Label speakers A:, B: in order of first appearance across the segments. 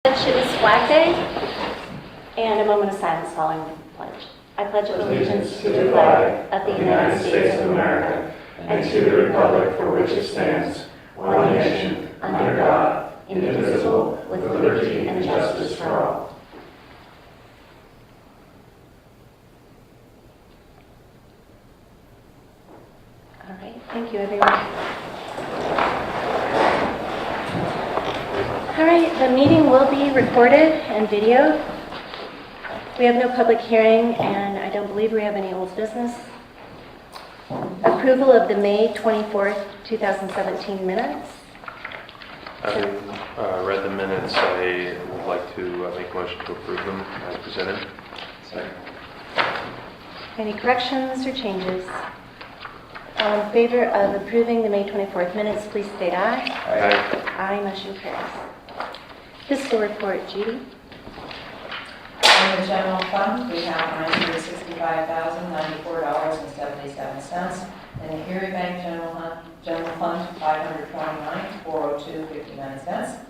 A: It is Flag Day, and a moment of silence following the pledge. I pledge allegiance to the flag of the United States of America and to the republic for which it stands, one nation, under God, indivisible, with liberty and justice for all. All right, thank you, everyone. All right, the meeting will be recorded and videoed. We have no public hearing, and I don't believe we have any old business. Approval of the May 24th, 2017 minutes.
B: Having read the minutes, I would like to make a motion to approve them as presented. Second.
A: Any corrections or changes? All in favor of approving the May 24th minutes, please state aye.
B: Aye.
A: Aye, motion carries. Fiscal report, Judy.
C: In the general fund, we have $965,094.77. In the Erie Bank general fund, $529,402.59,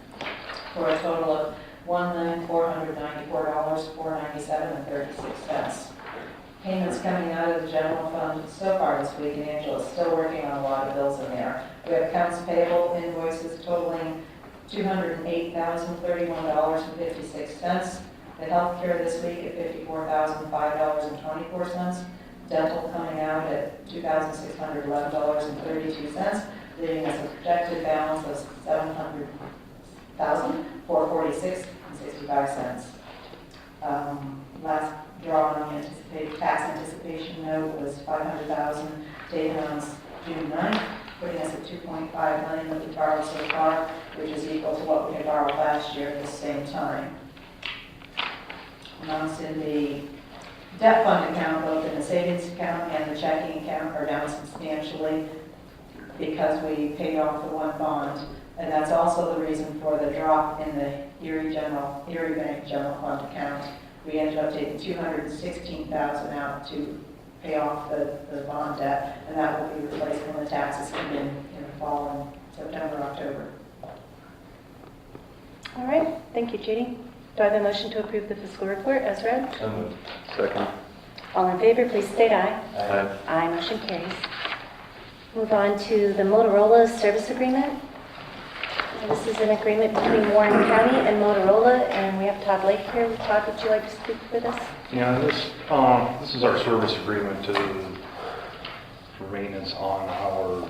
C: for a total of $1,494,497.36. Payments coming out of the general fund so far this week, and Angela's still working on a lot of bills in there. We have accounts payable invoices totaling $208,031.56. The healthcare this week at $54,005.24. Dental coming out at $2,611.32, leaving us a projected balance of $700,446.65. Last draw on the tax anticipation note was $500,000 dated on June 9th, putting us at $2.5 million that we borrowed so far, which is equal to what we had borrowed last year at the same time. Amounts in the debt fund account, both in the savings account and the checking account, are down substantially because we paid off the one bond, and that's also the reason for the drop in the Erie Bank general fund account. We ended up taking $216,000 out to pay off the bond debt, and that will be replaced when the taxes come in the fall in September, October.
A: All right, thank you, Judy. Do I have a motion to approve the fiscal report as read?
B: So moved. Second.
A: All in favor, please state aye.
B: Aye.
A: Aye, motion carries. Move on to the Motorola service agreement. This is an agreement between Warren County and Motorola, and we have Todd Lake here. Todd, would you like to speak with us?
D: Yeah, this is our service agreement for maintenance on our,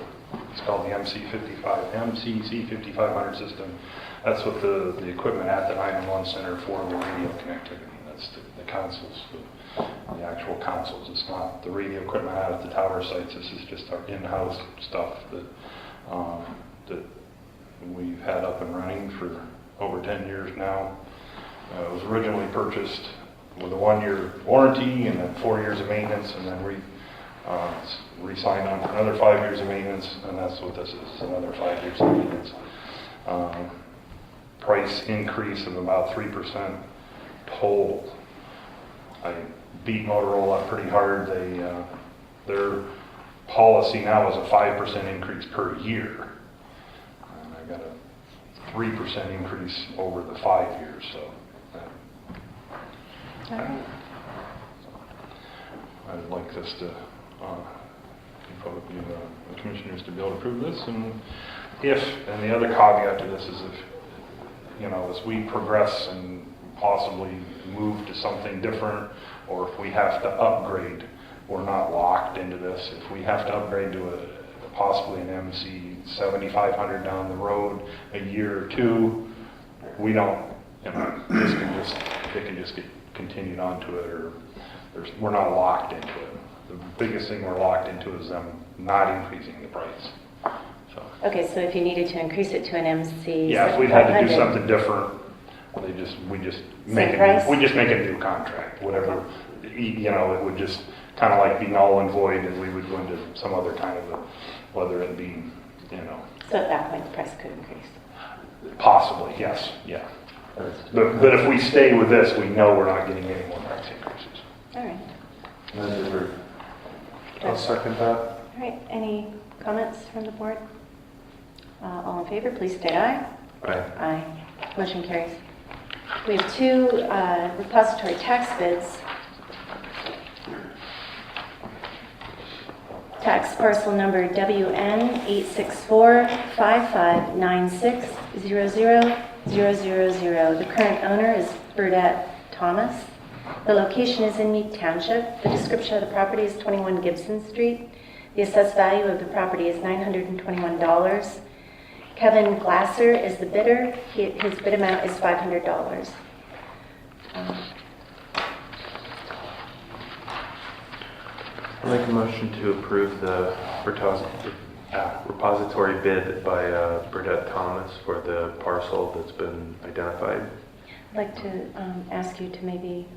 D: it's called the MCC 5500 system. That's what the equipment at the 911 center for the radio connectivity. That's the consoles, the actual consoles. It's not the radio equipment out at the tower sites. This is just our in-house stuff that we've had up and running for over 10 years now. It was originally purchased with a 1-year warranty and then 4 years of maintenance, and then re-signed on for another 5 years of maintenance, and that's what this is, another 5 years of maintenance. Price increase of about 3% total. I beat Motorola up pretty hard. Their policy now is a 5% increase per year. And I got a 3% increase over the 5 years. So
A: All right.
D: I'd like this to, the commissioners to be able to approve this. And the other caveat to this is if, as we progress and possibly move to something different, or if we have to upgrade, we're not locked into this. If we have to upgrade to possibly an MC 7500 down the road, a year or two, we don't, it can just get continued onto it, or we're not locked into it. The biggest thing we're locked into is them not increasing the price.
A: Okay, so if you needed to increase it to an MC,
D: yeah, if we had to do something different, we just make a new contract. Whatever, it would just kind of like be null and void, and we would go into some other kind of whether it be,
A: So at that point, the price could increase.
D: Possibly, yes, yeah. But if we stay with this, we know we're not getting any more price increases.
A: All right.
B: I'll second that.
A: All right, any comments from the board? All in favor, please state aye.
B: Aye.
A: Aye. Motion carries. We have two repository tax bids. Tax parcel number WN 86455960000. The current owner is Burdette Thomas. The location is in Meade Township. The description of the property is 21 Gibson Street. The assessed value of the property is $921. Kevin Glasser is the bidder. His bid amount is $500.
B: I'll make a motion to approve the repository bid by Burdette Thomas for the parcel that's been identified.
A: I'd like to ask you to maybe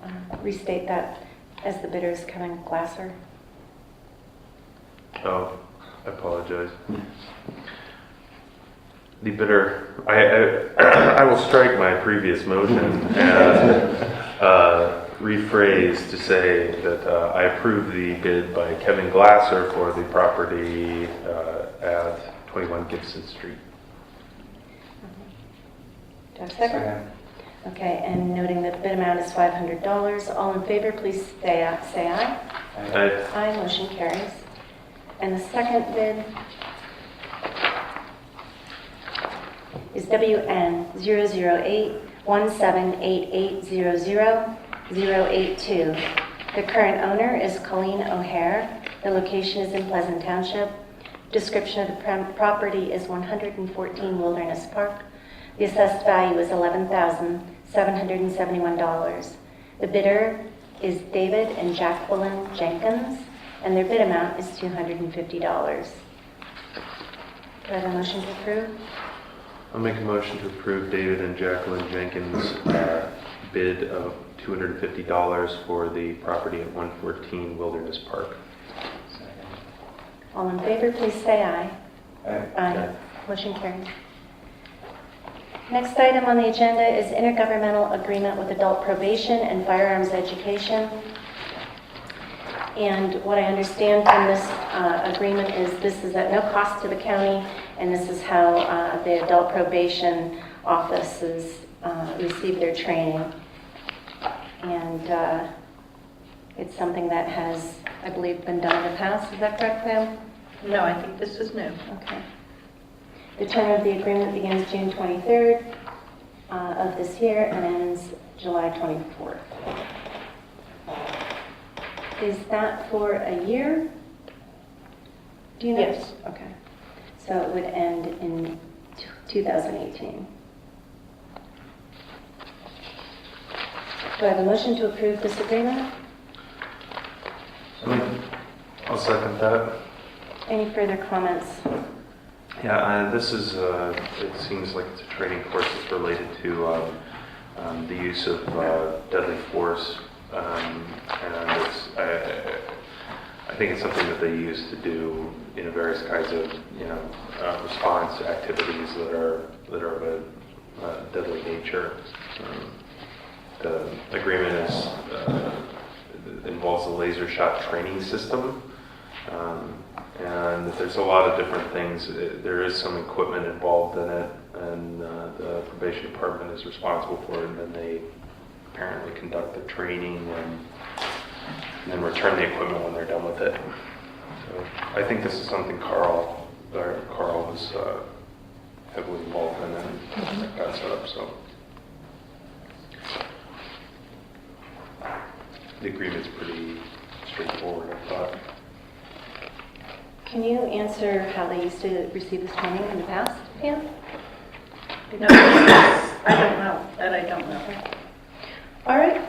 A: restate that as the bidder is Kevin Glasser.
B: Oh, I apologize. The bidder, I will strike my previous motion and rephrase to say that I approve the bid by Kevin Glasser for the property at 21 Gibson Street.
A: Do I have a second? Okay, and noting that the bid amount is $500. All in favor, please say aye.
B: Aye.
A: Aye, motion carries. And the second bid is WN 0081788000082. The current owner is Colleen O'Hare. The location is in Pleasant Township. Description of the property is 114 Wilderness Park. The assessed value is $11,771. The bidder is David and Jacqueline Jenkins, and their bid amount is $250. Do I have a motion to approve?
B: I'll make a motion to approve David and Jacqueline Jenkins' bid of $250 for the property at 114 Wilderness Park.
A: All in favor, please say aye.
E: Aye.
A: Aye. Motion carries. Next item on the agenda is intergovernmental agreement with adult probation and firearms education. And what I understand from this agreement is this is at no cost to the county, and this is how the adult probation offices receive their training. And it's something that has, I believe, been done in the past. Is that correct, Pam?
C: No, I think this is new.
A: Okay. The term of the agreement begins June 23rd of this year and ends July 24th. Is that for a year? Do you know?
C: Yes.
A: Okay. So it would end in 2018. Do I have a motion to approve this agreement?
B: I'll second that.
A: Any further comments?
B: Yeah, this is, it seems like it's a training course that's related to the use of deadly force. And it's, I think it's something that they use to do, various kinds of, response activities that are of a deadly nature. The agreement is, involves a laser shot training system. And there's a lot of different things. There is some equipment involved in it, and the probation department is responsible for it, and then they apparently conduct the training and then return the equipment when they're done with it. So I think this is something Carl was heavily involved in and got set up. So the agreement's pretty straightforward, I thought.
A: Can you answer how they used to receive this training in the past, Pam?
C: No, I don't know. That I don't know.
A: All right.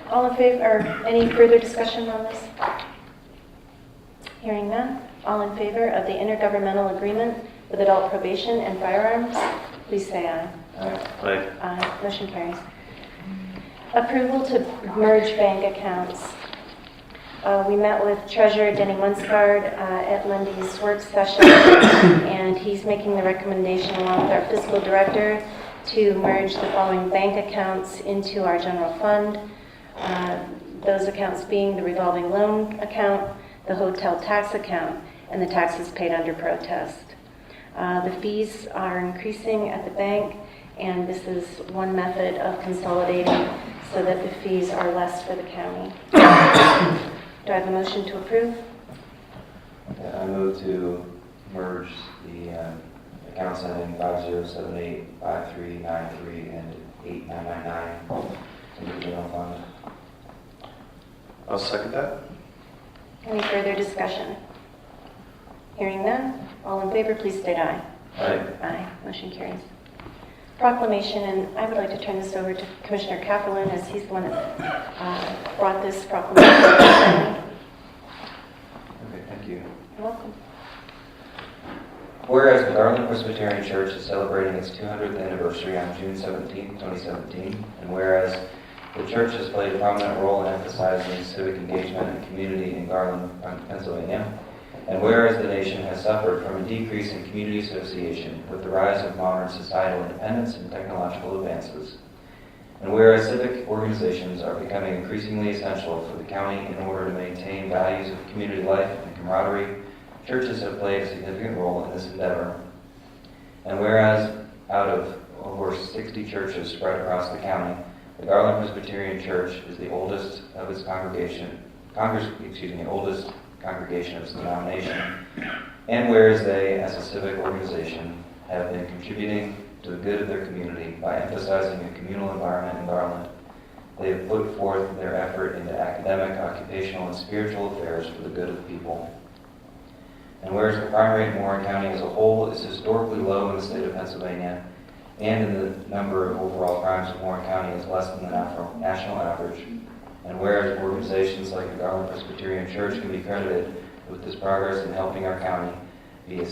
A: All in favor, or any further discussion on this? Hearing none. All in favor of the intergovernmental agreement with adult probation and firearms, please say aye.
B: Aye.
A: Aye. Motion carries. Approval to merge bank accounts. We met with Treasurer Denny Munskard at Lindy's work session, and he's making the recommendation along with our fiscal director to merge the following bank accounts into our general fund. Those accounts being the revolving loan account, the hotel tax account, and the taxes paid under protest. The fees are increasing at the bank, and this is one method of consolidating so that the fees are less for the county. Do I have a motion to approve?
E: I move to merge the accounts ending 5078, 5393, and 8999 into the general fund.
B: I'll second that.
A: Any further discussion? Hearing none, all in favor, please state aye.
E: Aye.
A: Aye, motion carries. Proclamation, and I would like to turn this over to Commissioner Kaplan, as he's the one that brought this proclamation.
E: Okay, thank you.
A: You're welcome.
E: Whereas the Garland Presbyterian Church is celebrating its 200th anniversary on June 17, 2017, and whereas the church has played a prominent role in emphasizing civic engagement and community in Garland, Pennsylvania, and whereas the nation has suffered from a decrease in community association with the rise of modern societal independence and technological advances, and whereas civic organizations are becoming increasingly essential for the county in order to maintain values of community life and camaraderie, churches have played a significant role in this endeavor. And whereas out of over 60 churches spread across the county, the Garland Presbyterian Church is the oldest of its oldest congregation of its denomination. And whereas they, as a civic organization, have been contributing to the good of their community by emphasizing a communal environment in Garland, they have put forth their effort into academic, occupational, and spiritual affairs for the good of the people. And whereas the crime rate in Warren County as a whole is historically low in the state of Pennsylvania, and in the number of overall crimes in Warren County is less than the national average, and whereas organizations like the Garland Presbyterian Church can be credited with this progress in helping our county be a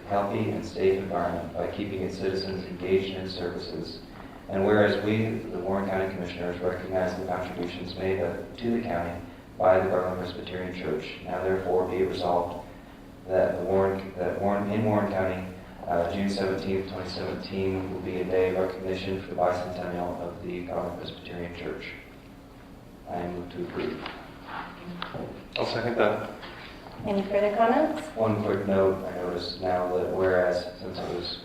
E: healthy and safe environment by keeping its citizens engaged in its services, and whereas we, the Warren County Commissioners, recognize the contributions made to the county by the Garland Presbyterian Church, now therefore be it resolved that in Warren County, June 17, 2017 will be a day of recognition for the bicentennial of the Garland Presbyterian Church. I move to approve.
B: I'll second that.
A: Any further comments?
E: One quick note, I noticed now that whereas, since it was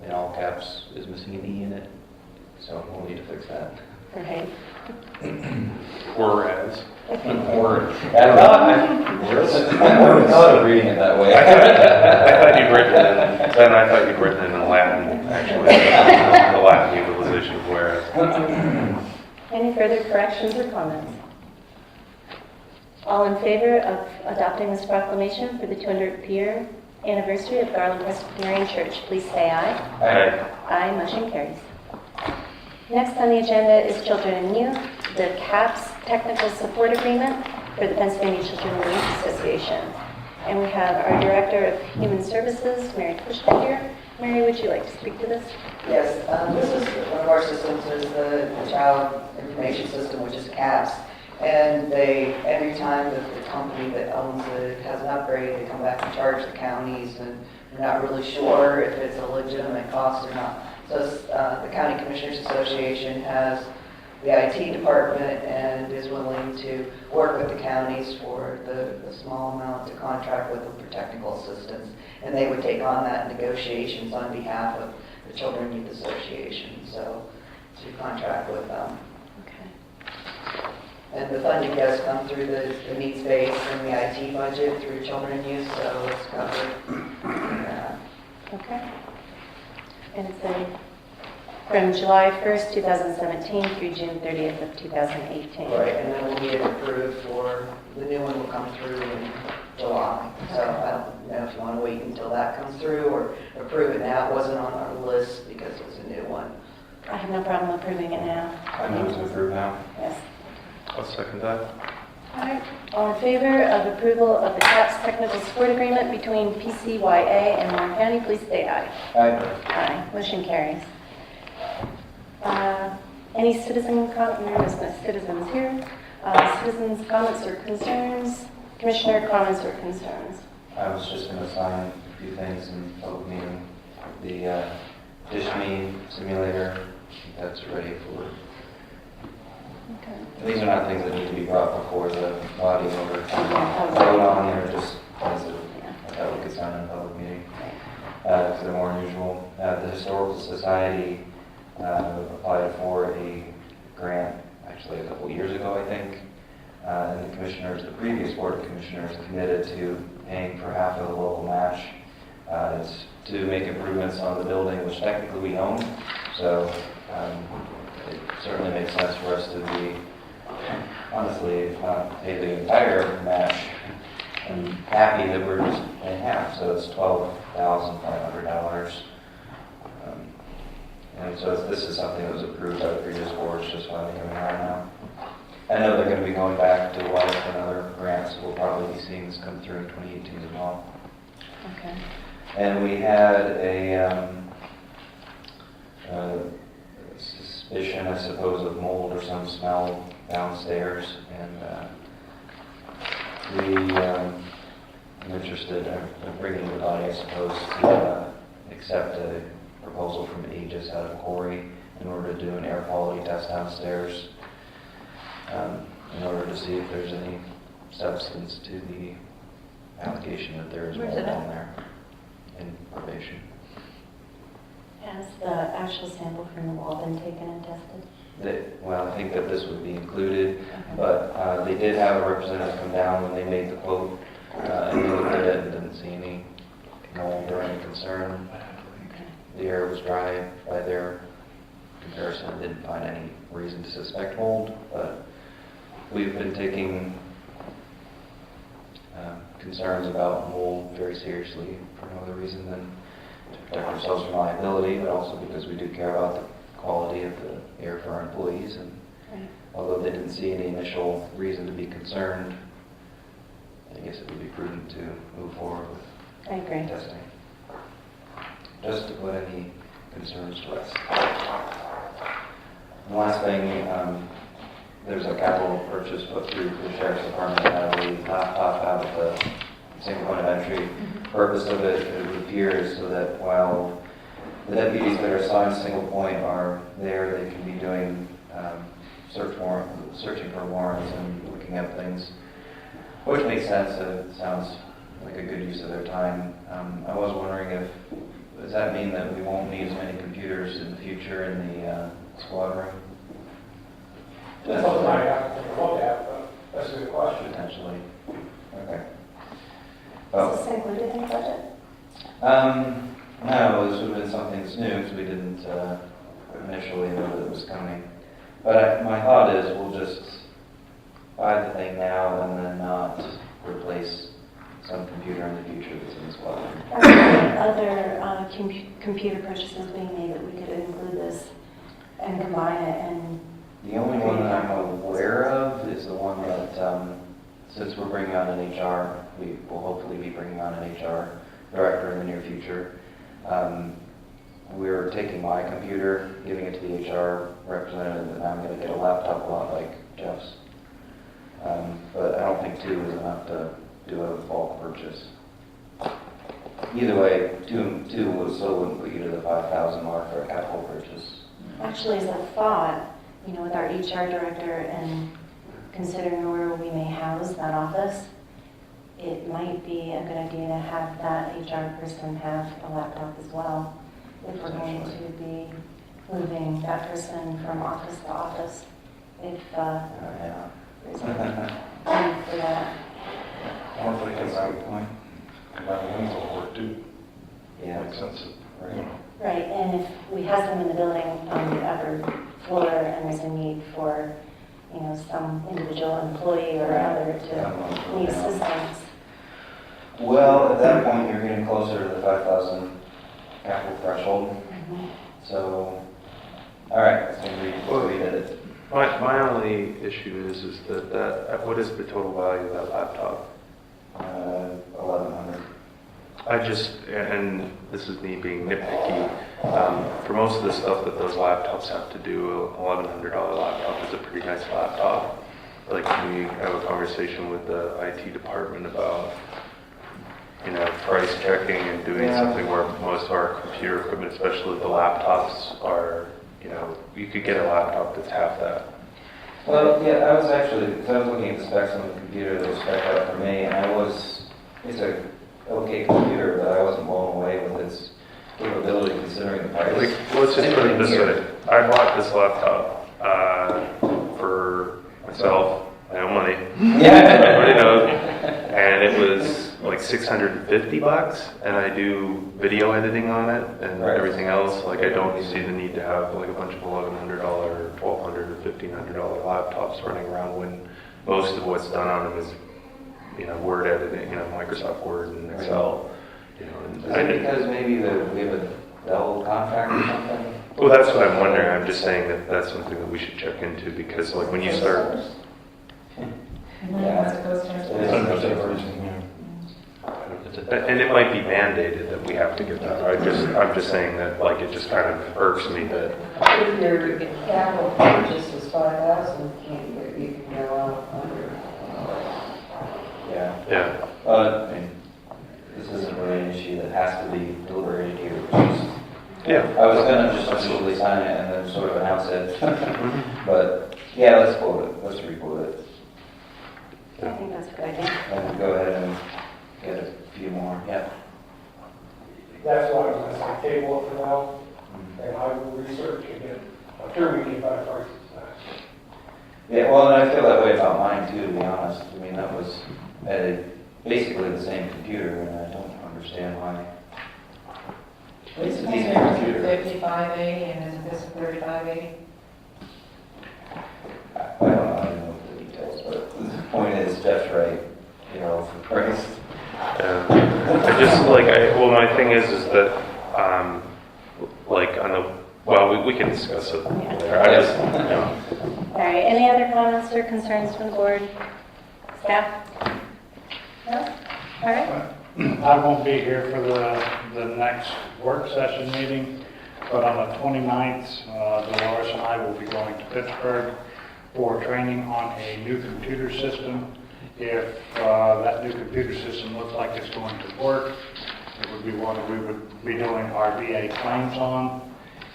E: in all caps, is missing an E in it, so we'll need to fix that.
A: Right.
B: Whereas.
E: Or, I thought of reading it that way.
B: I thought you'd written it in Latin, actually. The Latin utilization of whereas.
A: Any further corrections or comments? All in favor of adopting this proclamation for the 200th year anniversary of Garland Presbyterian Church, please say aye.
B: Aye.
A: Aye, motion carries. Next on the agenda is Children and Youth, the CAPS Technical Support Agreement for the Pennsylvania Children and Youth Association. And we have our Director of Human Services, Mary Pushka here. Mary, would you like to speak to this?
F: Yes, this is one of our systems, is the Child Information System, which is CAPS. And every time that the company that owns it has an upgrade, they come back and charge the counties, and they're not really sure if it's a legitimate cost or not. So the County Commissioners Association has the IT department and is willing to work with the counties for the small amount to contract with them for technical assistance. And they would take on that negotiations on behalf of the Children and Youth Association. So to contract with them.
A: Okay.
F: And the funding does come through the needs-based and the IT budget through Children and Youth, so it's covered.
A: Okay. And it's from July 1st, 2017 through June 30th of 2018.
F: Right, and then we'll get it approved for, the new one will come through in July. So I don't know if you want to wait until that comes through or approve it now. It wasn't on our list because it was a new one.
A: I have no problem approving it now.
E: I move to approve now.
A: Yes.
B: I'll second that.
A: All right. All in favor of approval of the CAPS Technical Support Agreement between PCYA and Warren County, please say aye.
E: Aye.
A: Aye. Motion carries. Any citizens here? Citizens' comments or concerns? Commissioner comments or concerns?
E: I was just going to sign a few things in public meeting. The DishMe simulator, I think that's ready for.
A: Okay.
E: These are not things that need to be brought before the body or vote on. They're just things that I thought we could sign in a public meeting because they're more unusual. The Historical Society applied for a grant actually a couple years ago, I think. And the previous Board of Commissioners committed to paying for half of the local match. It's to make improvements on the building, which technically we own. So it certainly makes sense for us to be, honestly, if not pay the entire match. I'm happy that we're just paying half, so it's $12,500. And so this is something that was approved by the previous boards, just finally coming around now. I know they're going to be going back to life and other grants, so we'll probably be seeing this come through in 2018 as well.
A: Okay.
E: And we had a suspicion, I suppose, of mold or some smell downstairs, and I'm interested in bringing the body, I suppose, to accept a proposal from Aegis out of Corey in order to do an air quality test downstairs, in order to see if there's any substance to the allegation that there is mold down there in probation.
A: Has the actual sample from the wall been taken and tested?
E: Well, I think that this would be included, but they did have a representative come down when they made the quote, and they looked at it and didn't see any mold or any concern. The air was dry by their comparison, didn't find any reason to suspect mold, but we've been taking concerns about mold very seriously for no other reason than to protect ourselves from liability, but also because we do care about the quality of the air for our employees. And although they didn't see any initial reason to be concerned, I guess it would be prudent to move forward with testing. Just to put any concerns to rest. And last thing, there's a capital purchase put through for the Sheriff's Department to have a laptop out of the single point of entry. Purpose of it would appear is so that while the deputies that are assigned single point are there, they can be doing searching for warrants and looking at things, which makes sense. It sounds like a good use of their time. I was wondering does that mean that we won't need as many computers in the future in the squad room?
G: That's something I have to take a look at, but that's a good question.
E: Potentially. Okay.
A: Is this included in the budget?
E: No, this would have been something that's new because we didn't initially know that it was coming. But my thought is we'll just buy the thing now and then not replace some computer in the future that's in the squad room.
A: Are there other computer purchases being made that we could include this and combine it and?
E: The only one that I'm aware of is the one that, since we're bringing on an HR, we will hopefully be bringing on an HR director in the near future. We're taking my computer, giving it to the HR representative, and I'm going to get a laptop a lot like Jeff's. But I don't think 2 is enough to do a bulk purchase. Either way, 2 will still wouldn't put you to the 5,000 mark for a capital purchase.
A: Actually, as a thought, with our HR director and considering where we may house that office, it might be a good idea to have that HR person have a laptop as well, if we're going to be moving that person from office to office, if there's a need for that.
D: Or if they can combine wings will work too.
E: Yeah.
D: Makes sense.
E: Right.
A: Right, and if we have them in the building on the upper floor and there's a need for, some individual employee or other to need assistance.
E: Well, at that point, you're getting closer to the 5,000 capital threshold. So, all right, so we did it.
B: My only issue is that what is the total value of that laptop?
E: 1,100.
B: And this is me being nitpicky, for most of the stuff that those laptops have to do, a $1,100 laptop is a pretty nice laptop. Like, we have a conversation with the IT department about, price checking and doing something where most of our computer equipment, especially the laptops, are, you could get a laptop that's half that.
E: Well, yeah, I was looking at the specs on the computer that was spec'd out for me, and it's a okay computer, but I wasn't blown away with its capability considering the price.
B: Let's just put it this way. I bought this laptop for myself, my own money. Everybody knows. And it was like $650, and I do video editing on it and
E: Right.
B: everything else. Like, I don't see the need to have like a bunch of $1,100, $1,200, or $1,500 laptops running around when most of what's done on them is, Word editing, Microsoft Word and Excel. And
E: Is it because maybe we have a Dell contract or something?
B: well, that's what I'm wondering. I'm just saying that that's something that we should check into, because like when you start,
C: What's it goes to?
E: It is a difference.
B: and it might be mandated that we have to get that. I'm just saying that like it just kind of irks me that,
F: If your capital purchase is 5,000, you can go out under.
E: Yeah. I mean, this isn't really an issue that has to be deliberated here. It's just-
B: yeah.
E: I was gonna just simply sign it and then sort of announce it, but yeah, let's quote it, let's re-quote it,
A: I think that's a good idea.
E: and go ahead and get a few more, yeah.
G: That's why I was gonna say table it for now, and I will research again. I'm sure we can buy prices.
E: Yeah, well, and I feel that way about mine too, to be honest. I mean, that was basically the same computer, and I don't understand why. It's a decent computer.
C: 5580 and isn't this a 3580?
E: I don't know the details, but the point is, Jeff's right, for price.
B: I just like, my thing is that, like on the, well, we can discuss it later. I just,
A: All right, any other comments or concerns from the board? Staff? No? All right.
H: I won't be here for the next work session meeting, but on the 29th, Dolores and I will be going to Pittsburgh for training on a new computer system. If that new computer system looks like it's going to work, it would be one that we would be doing our VA claims on,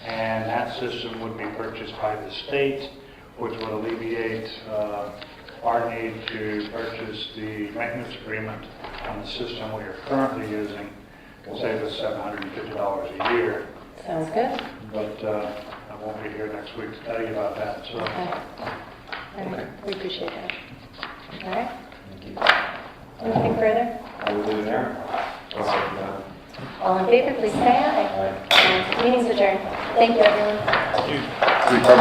H: and that system would be purchased by the state, which would alleviate our need to purchase the maintenance agreement on the system we are currently using. It'll save us $750 a year,
A: Sounds good.
H: but I won't be here next week to tell you about that, so.
A: All right, we appreciate that. All right,
E: Thank you.
A: anything further?
E: I will do there. I'll second that.
A: All in favor, please say aye.
E: All right.
A: And meeting's adjourned. Thank you, everyone.